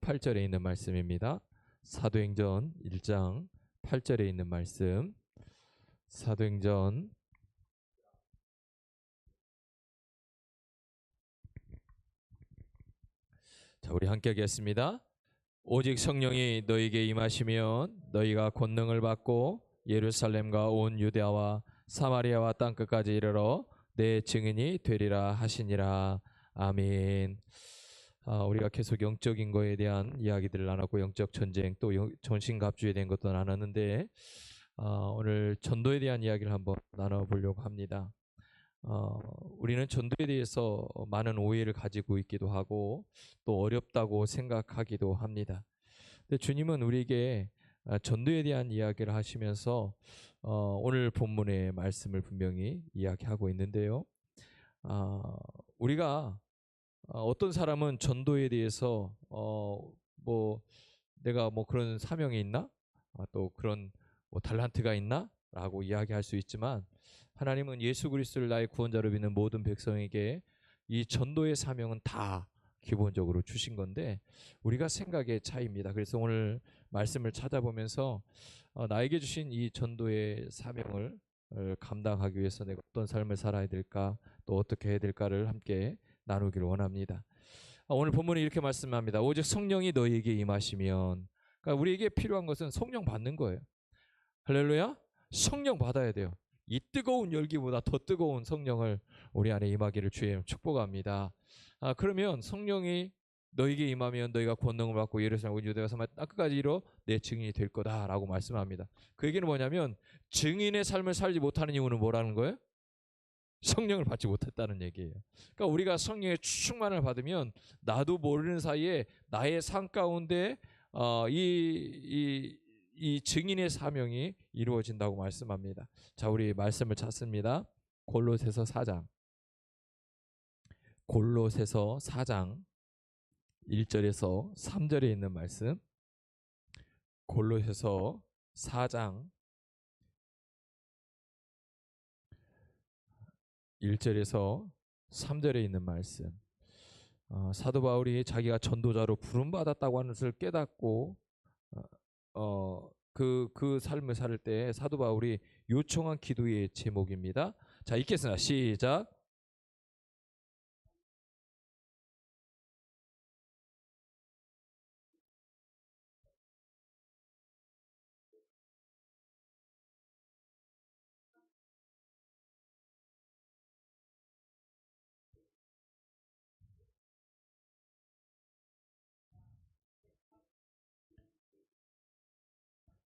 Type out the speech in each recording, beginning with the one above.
8절에 있는 말씀입니다. 사도행전 1장 8절에 있는 말씀. 사도행전 자, 우리 함께 하겠습니다. 오직 성령이 너희에게 임하시면 너희가 권능을 받고 예루살렘과 온 유대아와 사마리아와 땅끝까지 이르러 내 증인이 되리라 하시니라. 아멘. 우리가 계속 영적인 거에 대한 이야기들을 나눴고 영적 전쟁 또 전신갑주에 대한 것도 나눴는데 오늘 전도에 대한 이야기를 한번 나눠보려고 합니다. 우리는 전도에 대해서 많은 오해를 가지고 있기도 하고 또 어렵다고 생각하기도 합니다. 근데 주님은 우리에게 전도에 대한 이야기를 하시면서 오늘 본문의 말씀을 분명히 이야기하고 있는데요. 우리가 어떤 사람은 전도에 대해서 뭐 내가 뭐 그런 사명이 있나? 또 그런 뭐 달란트가 있나? 라고 이야기할 수 있지만 하나님은 예수 그리스도를 나의 구원자로 믿는 모든 백성에게 이 전도의 사명은 다 기본적으로 주신 건데 우리가 생각의 차이입니다. 그래서 오늘 말씀을 찾아보면서 나에게 주신 이 전도의 사명을 감당하기 위해서 내가 어떤 삶을 살아야 될까 또 어떻게 해야 될까를 함께 나누기를 원합니다. 오늘 본문이 이렇게 말씀합니다. 오직 성령이 너희에게 임하시면, 그러니까 우리에게 필요한 것은 성령 받는 거예요. 할렐루야. 성령 받아야 돼요. 이 뜨거운 열기보다 더 뜨거운 성령을 우리 안에 임하기를 주의 축복합니다. 그러면 성령이 너희에게 임하면 너희가 권능을 받고 예루살렘 유대와 사마리아 땅끝까지 이르러 내 증인이 될 거다라고 말씀합니다. 그 얘기는 뭐냐면 증인의 삶을 살지 못하는 이유는 뭐라는 거예요? 성령을 받지 못했다는 얘기예요. 그러니까 우리가 성령의 충만을 받으면 나도 모르는 사이에 나의 삶 가운데 이 증인의 사명이 이루어진다고 말씀합니다. 자, 우리 말씀을 찾습니다. 골로새서 4장 1절에서 3절에 있는 말씀. 골로새서 4장 1절에서 3절에 있는 말씀. 사도 바울이 자기가 전도자로 부름받았다고 하는 것을 깨닫고 그 삶을 살 때 사도 바울이 요청한 기도의 제목입니다. 자, 읽겠습니다. 시작.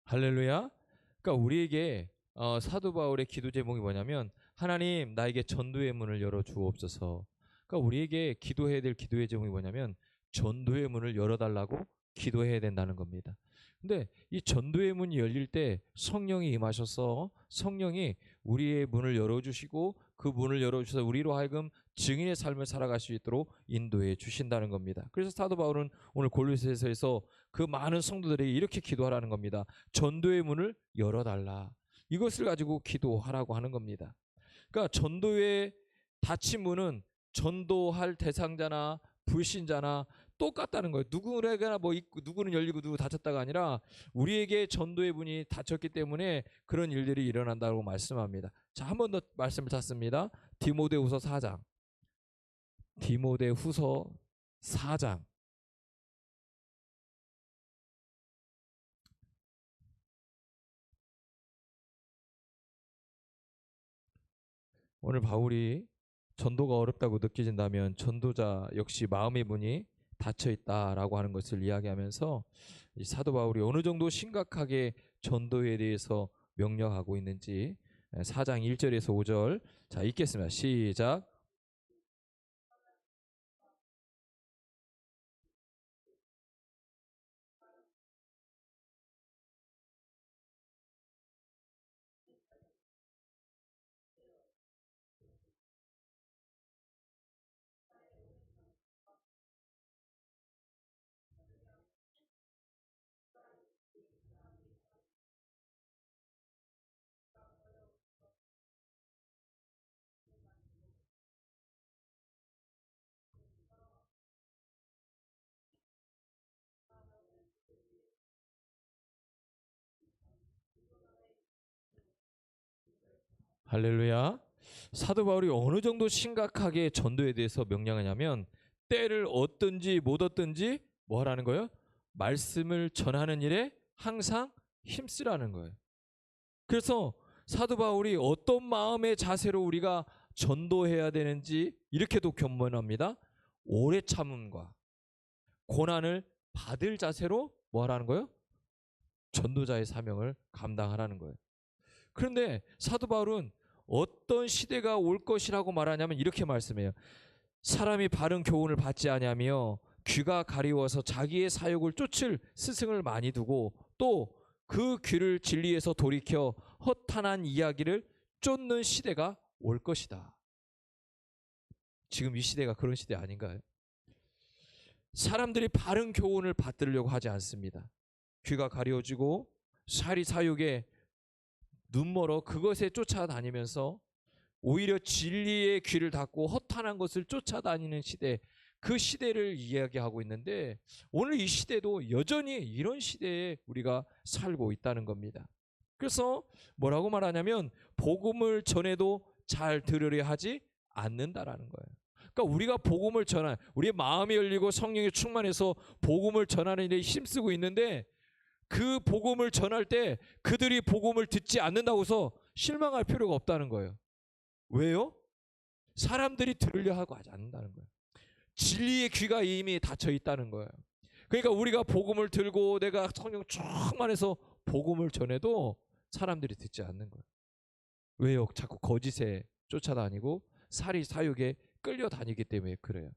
할렐루야. 그러니까 우리에게 사도 바울의 기도 제목이 뭐냐면 하나님 나에게 전도의 문을 열어 주옵소서. 그러니까 우리에게 기도해야 될 기도의 제목이 뭐냐면 전도의 문을 열어달라고 기도해야 된다는 겁니다. 근데 이 전도의 문이 열릴 때 성령이 임하셔서 성령이 우리의 문을 열어주시고 그 문을 열어주셔서 우리로 하여금 증인의 삶을 살아갈 수 있도록 인도해 주신다는 겁니다. 그래서 사도 바울은 오늘 골로새서에서 그 많은 성도들에게 이렇게 기도하라는 겁니다. 전도의 문을 열어달라. 이것을 가지고 기도하라고 하는 겁니다. 그러니까 전도의 닫힌 문은 전도할 대상자나 불신자나 똑같다는 거예요. 누구에게나 뭐 있고 누구는 열리고 누구 닫혔다가 아니라 우리에게 전도의 문이 닫혔기 때문에 그런 일들이 일어난다고 말씀합니다. 자, 한 번 더 말씀을 찾습니다. 디모데후서 4장. 디모데후서 4장. 오늘 바울이 전도가 어렵다고 느껴진다면 전도자 역시 마음의 문이 닫혀 있다라고 하는 것을 이야기하면서 이 사도 바울이 어느 정도 심각하게 전도에 대해서 명령하고 있는지 4장 1절에서 5절 자 읽겠습니다. 시작. 할렐루야. 사도 바울이 어느 정도 심각하게 전도에 대해서 명령하냐면 때를 얻든지 못 얻든지 뭐 하라는 거예요? 말씀을 전하는 일에 항상 힘쓰라는 거예요. 그래서 사도 바울이 어떤 마음의 자세로 우리가 전도해야 되는지 이렇게도 견문합니다. 오래 참음과 고난을 받을 자세로 뭐 하라는 거예요? 전도자의 사명을 감당하라는 거예요. 그런데 사도 바울은 어떤 시대가 올 것이라고 말하냐면 이렇게 말씀해요. 사람이 바른 교훈을 받지 아니하며 귀가 가리워서 자기의 사욕을 쫓을 스승을 많이 두고 또 그 귀를 진리에서 돌이켜 허탄한 이야기를 쫓는 시대가 올 것이다. 지금 이 시대가 그런 시대 아닌가요? 사람들이 바른 교훈을 받들려고 하지 않습니다. 귀가 가려지고 사리 사욕에 눈멀어 그것에 쫓아다니면서 오히려 진리의 귀를 닫고 허탄한 것을 쫓아다니는 시대, 그 시대를 이야기하고 있는데 오늘 이 시대도 여전히 이런 시대에 우리가 살고 있다는 겁니다. 그래서 뭐라고 말하냐면 복음을 전해도 잘 들으려 하지 않는다라는 거예요. 그러니까 우리가 복음을 전한, 우리의 마음이 열리고 성령이 충만해서 복음을 전하는 일에 힘쓰고 있는데 그 복음을 전할 때 그들이 복음을 듣지 않는다고 해서 실망할 필요가 없다는 거예요. 왜요? 사람들이 들으려 하고 하지 않는다는 거예요. 진리의 귀가 이미 닫혀 있다는 거예요. 그러니까 우리가 복음을 들고 내가 성령 충만해서 복음을 전해도 사람들이 듣지 않는 거예요. 왜요? 자꾸 거짓에 쫓아다니고 사리 사욕에 끌려다니기 때문에 그래요.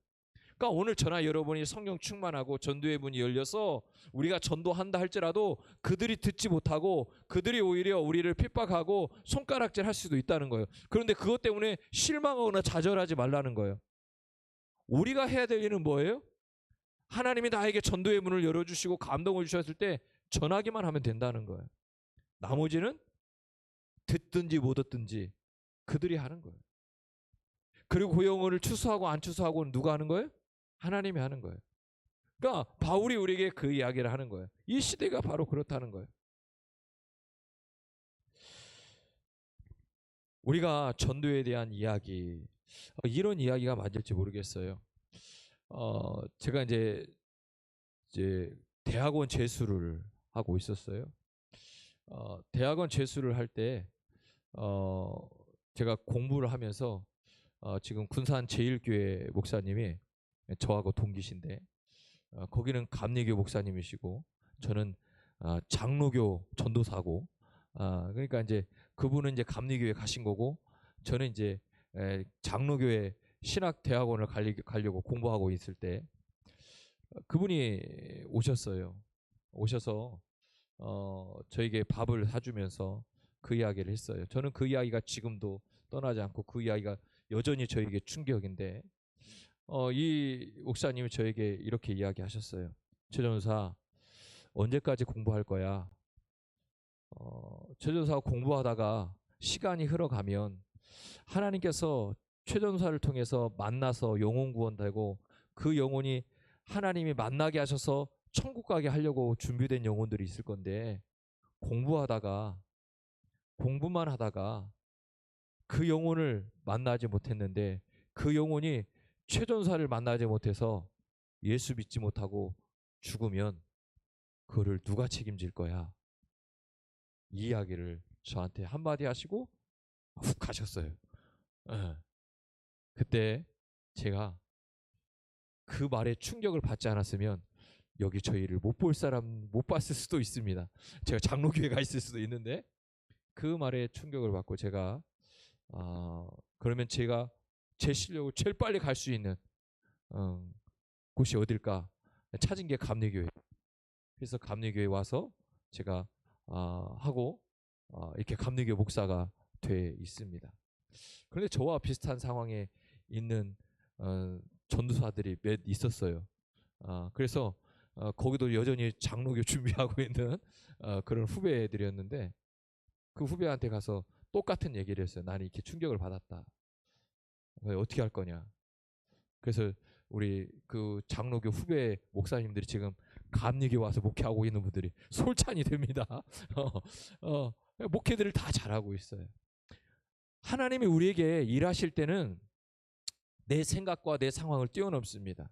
그러니까 오늘 저나 여러분이 성령 충만하고 전도의 문이 열려서 우리가 전도한다 할지라도 그들이 듣지 못하고 그들이 오히려 우리를 핍박하고 손가락질 할 수도 있다는 거예요. 그런데 그것 때문에 실망하거나 좌절하지 말라는 거예요. 우리가 해야 될 일은 뭐예요? 하나님이 나에게 전도의 문을 열어주시고 감동을 주셨을 때 전하기만 하면 된다는 거예요. 나머지는 듣든지 못 듣든지 그들이 하는 거예요. 그리고 그 영혼을 추수하고 안 추수하고는 누가 하는 거예요? 하나님이 하는 거예요. 그러니까 바울이 우리에게 그 이야기를 하는 거예요. 이 시대가 바로 그렇다는 거예요. 우리가 전도에 대한 이야기, 이런 이야기가 맞을지 모르겠어요. 제가 이제 대학원 재수를 하고 있었어요. 대학원 재수를 할 때 제가 공부를 하면서 지금 군산 제일교회 목사님이 저하고 동기신데 거기는 감리교 목사님이시고 저는 장로교 전도사고 그러니까 이제 그분은 이제 감리교회 가신 거고 저는 이제 장로교회 신학대학원을 가려고 공부하고 있을 때 그분이 오셨어요. 오셔서 저에게 밥을 사주면서 그 이야기를 했어요. 저는 그 이야기가 지금도 떠나지 않고 그 이야기가 여전히 저에게 충격인데 이 목사님이 저에게 이렇게 이야기하셨어요. 최 전사 언제까지 공부할 거야? 최 전사가 공부하다가 시간이 흘러가면 하나님께서 최 전사를 통해서 만나서 영혼 구원되고 그 영혼이 하나님이 만나게 하셔서 천국 가게 하려고 준비된 영혼들이 있을 건데 공부만 하다가 그 영혼을 만나지 못했는데 그 영혼이 최전사를 만나지 못해서 예수 믿지 못하고 죽으면 그거를 누가 책임질 거야? 이 이야기를 저한테 한마디 하시고 훅 가셨어요. 그때 제가 그 말에 충격을 받지 않았으면 여기 저희를 못 봤을 수도 있습니다. 제가 장로교회 가 있을 수도 있는데 그 말에 충격을 받고 제가 그러면 제가 제 실력으로 제일 빨리 갈 수 있는 곳이 어딜까 찾은 게 감리교회. 그래서 감리교회 와서 제가 하고 이렇게 감리교 목사가 돼 있습니다. 그런데 저와 비슷한 상황에 있는 전도사들이 몇 있었어요. 그래서 거기도 여전히 장로교 준비하고 있는 그런 후배들이었는데 그 후배한테 가서 똑같은 얘기를 했어요. 나는 이렇게 충격을 받았다. 어떻게 할 거냐. 그래서 우리 그 장로교 후배 목사님들이 지금 감리교 와서 목회하고 있는 분들이 솔찬이 됩니다. 목회들을 다 잘하고 있어요. 하나님이 우리에게 일하실 때는 내 생각과 내 상황을 뛰어넘습니다.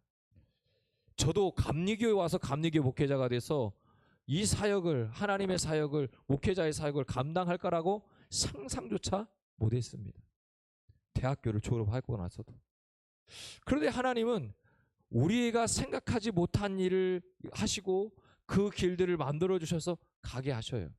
저도 감리교에 와서 감리교 목회자가 돼서 이 사역을, 하나님의 사역을, 목회자의 사역을 감당할 거라고 상상조차 못했습니다. 대학교를 졸업하고 나서도. 그런데 하나님은 우리가 생각하지 못한 일을 하시고 그 길들을 만들어 주셔서 가게 하셔요.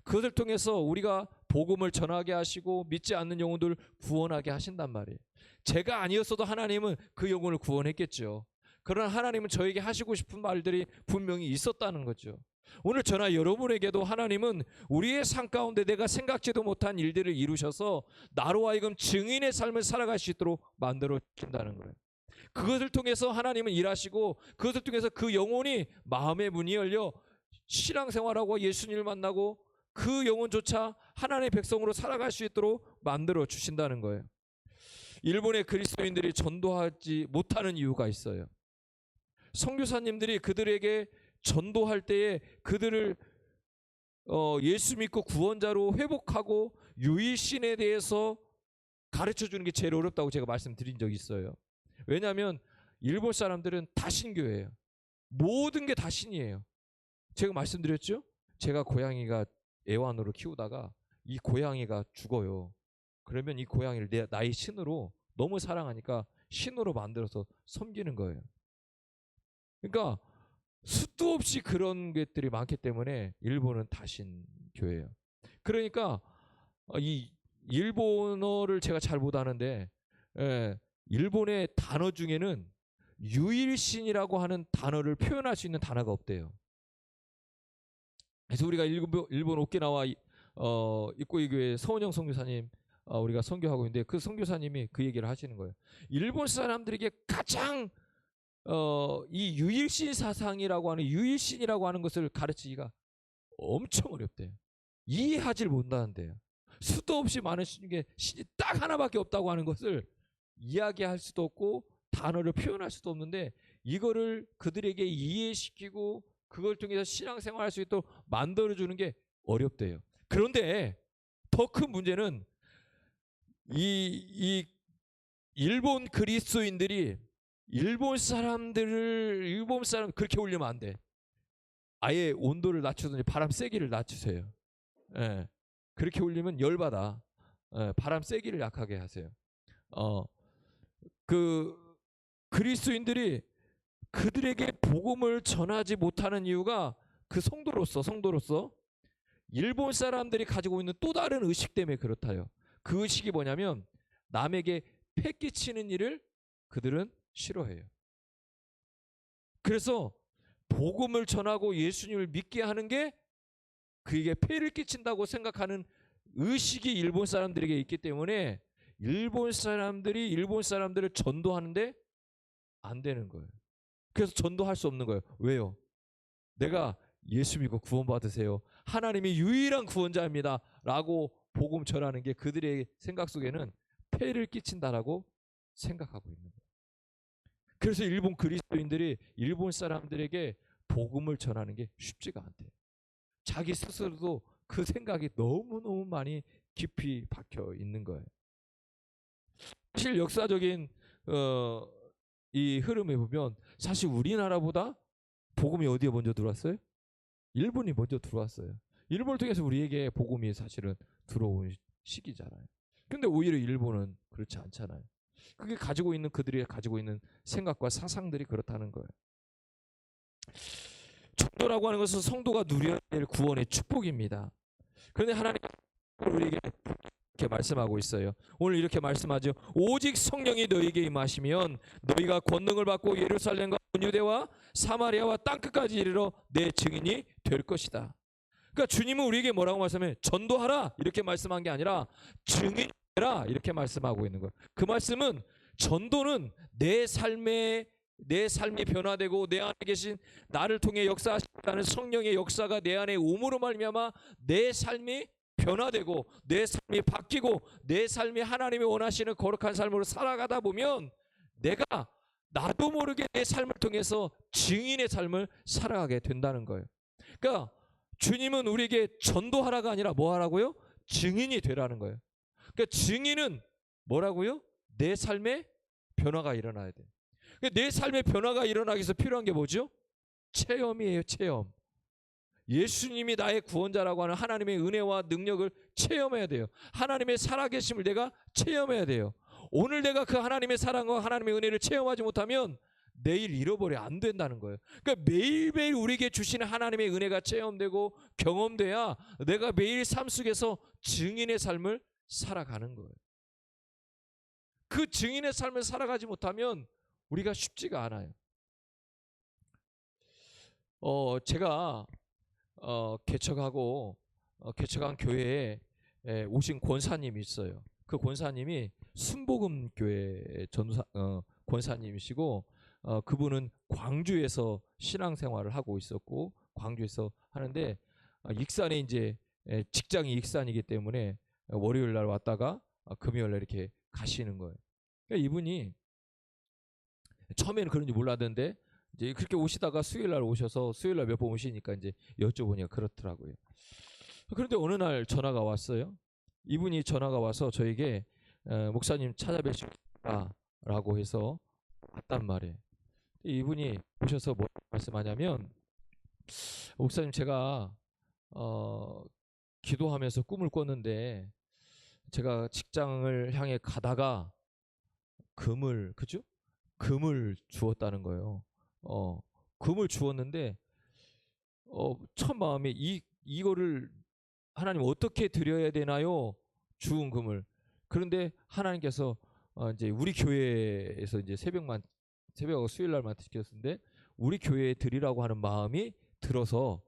그것을 통해서 우리가 복음을 전하게 하시고 믿지 않는 영혼들을 구원하게 하신단 말이에요. 제가 아니었어도 하나님은 그 영혼을 구원했겠죠. 그러나 하나님은 저에게 하시고 싶은 말들이 분명히 있었다는 거죠. 오늘 저나 여러분에게도 하나님은 우리의 삶 가운데 내가 생각지도 못한 일들을 이루셔서 나로 하여금 증인의 삶을 살아갈 수 있도록 만들어 주신다는 거예요. 그것을 통해서 하나님은 일하시고 그것을 통해서 그 영혼이 마음의 문이 열려 신앙생활하고 예수님을 만나고 그 영혼조차 하나님의 백성으로 살아갈 수 있도록 만들어 주신다는 거예요. 일본의 그리스도인들이 전도하지 못하는 이유가 있어요. 선교사님들이 그들에게 전도할 때에 그들을 예수 믿고 구원자로 회복하고 유일신에 대해서 가르쳐주는 게 제일 어렵다고 제가 말씀드린 적이 있어요. 왜냐하면 일본 사람들은 다신교예요. 모든 게 다신이에요. 제가 말씀드렸죠? 제가 고양이가 애완으로 키우다가 이 고양이가 죽어요. 그러면 이 고양이를 나의 신으로 너무 사랑하니까 신으로 만들어서 섬기는 거예요. 그러니까 수도 없이 그런 것들이 많기 때문에 일본은 다신교예요. 그러니까 이 일본어를 제가 잘 못하는데 일본의 단어 중에는 유일신이라고 하는 단어를 표현할 수 있는 단어가 없대요. 그래서 우리가 일본 오키나와 이꼬이 교회 서원영 선교사님 우리가 선교하고 있는데 그 선교사님이 그 얘기를 하시는 거예요. 일본 사람들에게 가장 이 유일신 사상이라고 하는 유일신이라고 하는 것을 가르치기가 엄청 어렵대요. 이해하지를 못하는데요. 수도 없이 많은 신이 딱 하나밖에 없다고 하는 것을 이야기할 수도 없고 단어를 표현할 수도 없는데 이거를 그들에게 이해시키고 그걸 통해서 신앙생활할 수 있도록 만들어주는 게 어렵대요. 그런데 더 큰 문제는 이 일본 그리스도인들이 일본 사람 그렇게 올리면 안 돼. 아예 온도를 낮추든지 바람 세기를 낮추세요. 그렇게 올리면 열받아. 바람 세기를 약하게 하세요. 그 그리스도인들이 그들에게 복음을 전하지 못하는 이유가 그 성도로서 일본 사람들이 가지고 있는 또 다른 의식 때문에 그렇다요. 그 의식이 뭐냐면 남에게 패 끼치는 일을 그들은 싫어해요. 그래서 복음을 전하고 예수님을 믿게 하는 게 그에게 폐를 끼친다고 생각하는 의식이 일본 사람들에게 있기 때문에 일본 사람들이 일본 사람들을 전도하는데 안 되는 거예요. 그래서 전도할 수 없는 거예요. 왜요? 내가 예수 믿고 구원받으세요. 하나님이 유일한 구원자입니다. 라고 복음 전하는 게 그들의 생각 속에는 폐를 끼친다라고 생각하고 있는 거예요. 그래서 일본 그리스도인들이 일본 사람들에게 복음을 전하는 게 쉽지가 않대요. 자기 스스로도 그 생각이 너무너무 많이 깊이 박혀 있는 거예요. 사실 역사적인 이 흐름에 보면 사실 우리나라보다 복음이 어디에 먼저 들어왔어요? 일본이 먼저 들어왔어요. 일본을 통해서 우리에게 복음이 사실은 들어온 시기잖아요. 근데 오히려 일본은 그렇지 않잖아요. 그게 가지고 있는 그들이 가지고 있는 생각과 사상들이 그렇다는 거예요. 전도라고 하는 것은 성도가 누려야 될 구원의 축복입니다. 그런데 하나님 우리에게 이렇게 말씀하고 있어요. 오늘 이렇게 말씀하죠. 오직 성령이 너희에게 임하시면 너희가 권능을 받고 예루살렘과 유대와 사마리아와 땅끝까지 이르러 내 증인이 될 것이다. 그러니까 주님은 우리에게 뭐라고 말씀해? 전도하라 이렇게 말씀한 게 아니라 증인해라 이렇게 말씀하고 있는 거예요. 그 말씀은 전도는 내 삶이 변화되고 내 안에 계신 나를 통해 역사하시는 성령의 역사가 내 안에 오므로 말미암아 내 삶이 변화되고 내 삶이 바뀌고 내 삶이 하나님이 원하시는 거룩한 삶으로 살아가다 보면 내가 나도 모르게 내 삶을 통해서 증인의 삶을 살아가게 된다는 거예요. 그러니까 주님은 우리에게 전도하라가 아니라 뭐 하라고요? 증인이 되라는 거예요. 그러니까 증인은 뭐라고요? 내 삶에 변화가 일어나야 돼. 그러니까 내 삶에 변화가 일어나기 위해서 필요한 게 뭐죠? 체험이에요, 체험. 예수님이 나의 구원자라고 하는 하나님의 은혜와 능력을 체험해야 돼요. 하나님의 살아계심을 내가 체험해야 돼요. 오늘 내가 그 하나님의 사랑과 하나님의 은혜를 체험하지 못하면 내일 잃어버려 안 된다는 거예요. 그러니까 매일매일 우리에게 주시는 하나님의 은혜가 체험되고 경험돼야 내가 매일 삶 속에서 증인의 삶을 살아가는 거예요. 그 증인의 삶을 살아가지 못하면 우리가 쉽지가 않아요. 제가 개척한 교회에 오신 권사님이 있어요. 그 권사님이 순복음 교회 권사님이시고 그분은 광주에서 신앙생활을 하고 있었고 광주에서 하는데 익산에 이제 직장이 익산이기 때문에 월요일 날 왔다가 금요일 날 이렇게 가시는 거예요. 그러니까 이분이 처음에는 그런지 몰랐는데 이제 그렇게 오시다가 수요일 날 오셔서 수요일 날 몇 번 오시니까 이제 여쭤보니까 그렇더라고요. 그런데 어느 날 전화가 왔어요. 이분이 전화가 와서 저에게 목사님 찾아뵙시라고 해서 왔단 말이에요. 이분이 오셔서 뭐 말씀하냐면 목사님 제가 기도하면서 꿈을 꿨는데 제가 직장을 향해 가다가 그죠? 금을 주었다는 거예요. 금을 주었는데 첫 마음에 이거를 하나님 어떻게 드려야 되나요? 주은 금을. 그런데 하나님께서 이제 우리 교회에서 이제 새벽 수요일 날만 시켰는데 우리 교회에 드리라고 하는 마음이 들어서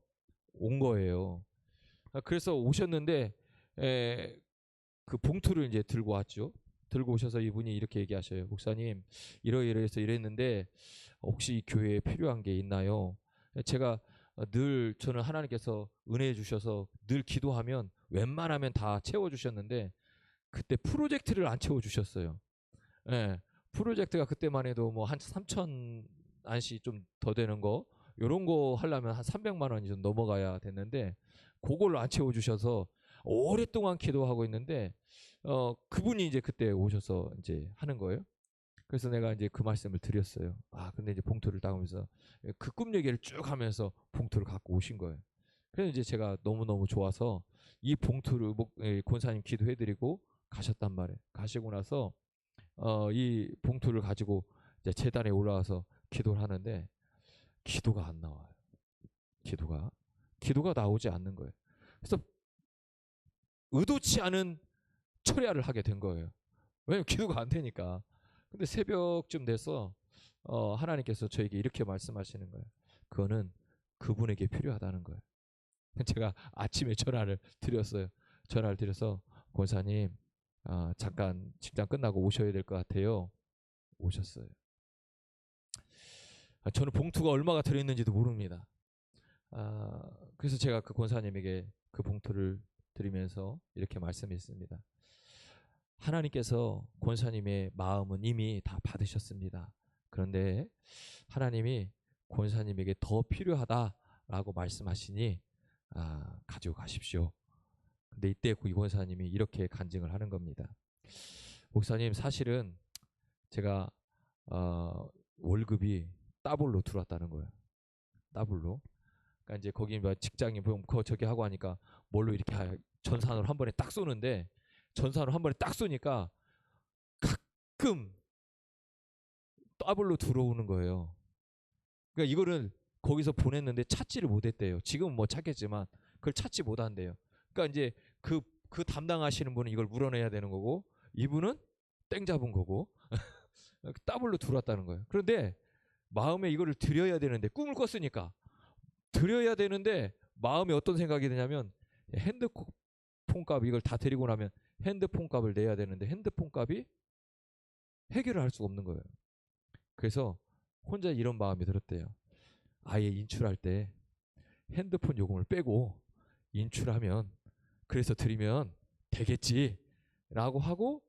온 거예요. 그래서 오셨는데 그 봉투를 이제 들고 왔죠. 들고 오셔서 이분이 이렇게 얘기하셔요. 목사님 이러이러해서 이랬는데 혹시 이 교회에 필요한 게 있나요? 제가 늘 저는 하나님께서 은혜 주셔서 늘 기도하면 웬만하면 다 채워주셨는데 그때 프로젝트를 안 채워주셨어요. 예, 프로젝트가 그때만 해도 뭐 한 3천 안씩 좀 더 되는 거 요런 거 하려면 한 300만 원이 좀 넘어가야 됐는데 그걸 안 채워주셔서 오랫동안 기도하고 있는데 그분이 이제 그때 오셔서 이제 하는 거예요. 그래서 내가 이제 그 말씀을 드렸어요. 근데 이제 봉투를 따오면서 그 꿈 얘기를 쭉 하면서 봉투를 갖고 오신 거예요. 그래서 이제 제가 너무너무 좋아서 이 봉투를 권사님 기도해드리고 가셨단 말이에요. 가시고 나서 이 봉투를 가지고 이제 제단에 올라와서 기도를 하는데 기도가 안 나와요. 기도가 나오지 않는 거예요. 그래서 의도치 않은 철야를 하게 된 거예요. 왜냐면 기도가 안 되니까. 근데 새벽쯤 돼서 하나님께서 저에게 이렇게 말씀하시는 거예요. 그거는 그분에게 필요하다는 거예요. 제가 아침에 전화를 드렸어요. 전화를 드려서 권사님 잠깐 직장 끝나고 오셔야 될 것 같아요. 오셨어요. 저는 봉투가 얼마가 들어있는지도 모릅니다. 그래서 제가 그 권사님에게 그 봉투를 드리면서 이렇게 말씀했습니다. 하나님께서 권사님의 마음은 이미 다 받으셨습니다. 그런데 하나님이 권사님에게 더 필요하다라고 말씀하시니 가지고 가십시오. 근데 이때 이 권사님이 이렇게 간증을 하는 겁니다. 목사님 사실은 제가 월급이 더블로 들어왔다는 거예요. 더블로. 그러니까 이제 거기 뭐 직장이 보면 저기 하고 하니까 뭘로 이렇게 전산으로 한 번에 딱 쏘는데 전산으로 한 번에 딱 쏘니까 가끔 더블로 들어오는 거예요. 그러니까 이거를 거기서 보냈는데 찾지를 못했대요. 지금은 뭐 찾겠지만 그걸 찾지 못한대요. 그러니까 이제 그 담당하시는 분은 이걸 물어내야 되는 거고 이분은 땡 잡은 거고 더블로 들어왔다는 거예요. 그런데 마음에 이거를 드려야 되는데 꿈을 꿨으니까 드려야 되는데 마음에 어떤 생각이 드냐면 핸드폰 값 이걸 다 드리고 나면 핸드폰 값을 내야 되는데 핸드폰 값이 해결을 할 수가 없는 거예요. 그래서 혼자 이런 마음이 들었대요. 아예 인출할 때 핸드폰 요금을 빼고 인출하면 그래서 드리면 되겠지라고 하고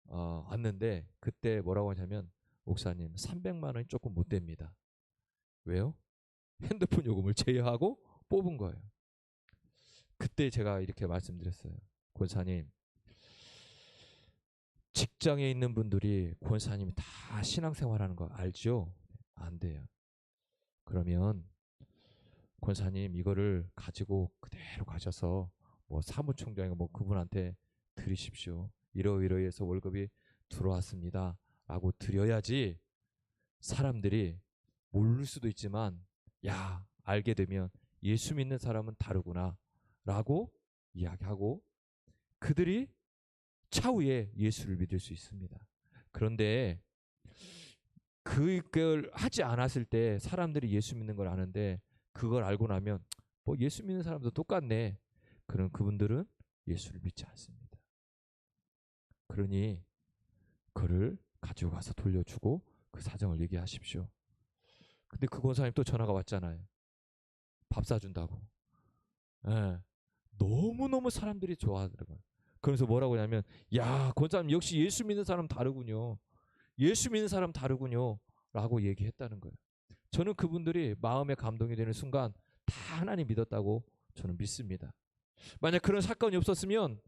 왔는데 그때 뭐라고 하냐면 목사님 300만 원이 조금 못 됩니다. 왜요? 핸드폰 요금을 제외하고 뽑은 거예요. 그때 제가 이렇게 말씀드렸어요. 권사님 직장에 있는 분들이 권사님이 다 신앙생활하는 거 알죠? 안 돼요. 그러면 권사님 이거를 가지고 그대로 가셔서 뭐 사무총장이고 뭐 그분한테 드리십시오. 이러이러해서 월급이 들어왔습니다. 라고 드려야지 사람들이 모를 수도 있지만 야, 알게 되면 예수 믿는 사람은 다르구나 라고 이야기하고 그들이 차후에 예수를 믿을 수 있습니다. 그런데 그걸 하지 않았을 때 사람들이 예수 믿는 걸 아는데 그걸 알고 나면 뭐 예수 믿는 사람도 똑같네. 그런 그분들은 예수를 믿지 않습니다. 그러니 그를 가지고 가서 돌려주고 그 사정을 얘기하십시오. 근데 그 권사님 또 전화가 왔잖아요. 밥 사준다고. 예. 너무너무 사람들이 좋아하더라고요. 그래서 뭐라고 하냐면 야, 권사님 역시 예수 믿는 사람 다르군요. 예수 믿는 사람 다르군요. 라고 얘기했다는 거예요. 저는 그분들이 마음에 감동이 되는 순간 다 하나님 믿었다고 저는 믿습니다. 만약 그런 사건이 없었으면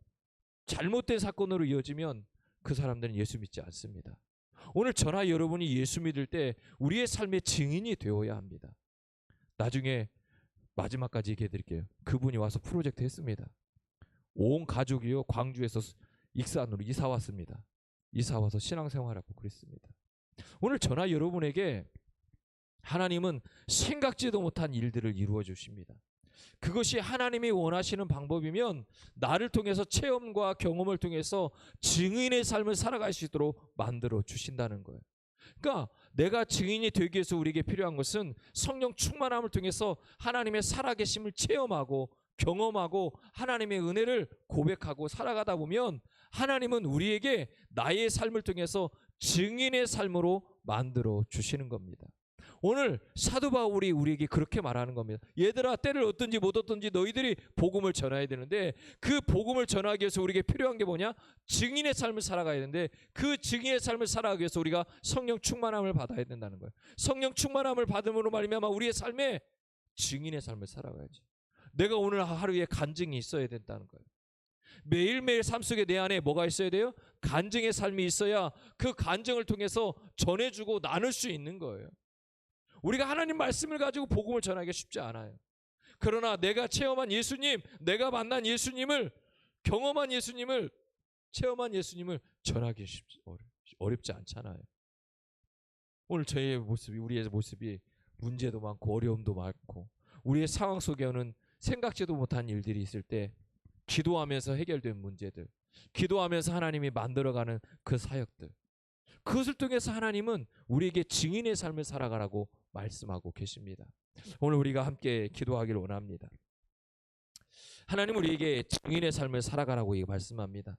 잘못된 사건으로 이어지면 그 사람들은 예수 믿지 않습니다. 오늘 저나 여러분이 예수 믿을 때 우리의 삶의 증인이 되어야 합니다. 나중에 마지막까지 얘기해 드릴게요. 그분이 와서 프로젝트 했습니다. 온 가족이요 광주에서 익산으로 이사 왔습니다. 이사 와서 신앙생활하고 그랬습니다. 오늘 저나 여러분에게 하나님은 생각지도 못한 일들을 이루어 주십니다. 그것이 하나님이 원하시는 방법이면 나를 통해서 체험과 경험을 통해서 증인의 삶을 살아갈 수 있도록 만들어 주신다는 거예요. 그러니까 내가 증인이 되기 위해서 우리에게 필요한 것은 성령 충만함을 통해서 하나님의 살아계심을 체험하고 경험하고 하나님의 은혜를 고백하고 살아가다 보면 하나님은 우리에게 나의 삶을 통해서 증인의 삶으로 만들어 주시는 겁니다. 오늘 사도 바울이 우리에게 그렇게 말하는 겁니다. 얘들아, 때를 얻든지 못 얻든지 너희들이 복음을 전해야 되는데 그 복음을 전하기 위해서 우리에게 필요한 게 뭐냐? 증인의 삶을 살아가야 되는데 그 증인의 삶을 살아가기 위해서 우리가 성령 충만함을 받아야 된다는 거예요. 성령 충만함을 받음으로 말미암아 우리의 삶에 증인의 삶을 살아가야지. 내가 오늘 하루에 간증이 있어야 된다는 거예요. 매일매일 삶 속에 내 안에 뭐가 있어야 돼요? 간증의 삶이 있어야 그 간증을 통해서 전해주고 나눌 수 있는 거예요. 우리가 하나님 말씀을 가지고 복음을 전하기가 쉽지 않아요. 그러나 내가 체험한 예수님, 내가 만난 예수님을, 경험한 예수님을, 체험한 예수님을 전하기 어렵지 않잖아요. 오늘 저희의 모습이, 우리의 모습이 문제도 많고 어려움도 많고 우리의 상황 속에는 생각지도 못한 일들이 있을 때 기도하면서 해결된 문제들, 기도하면서 하나님이 만들어가는 그 사역들, 그것을 통해서 하나님은 우리에게 증인의 삶을 살아가라고 말씀하고 계십니다. 오늘 우리가 함께 기도하기를 원합니다. 하나님 우리에게 증인의 삶을 살아가라고 말씀합니다.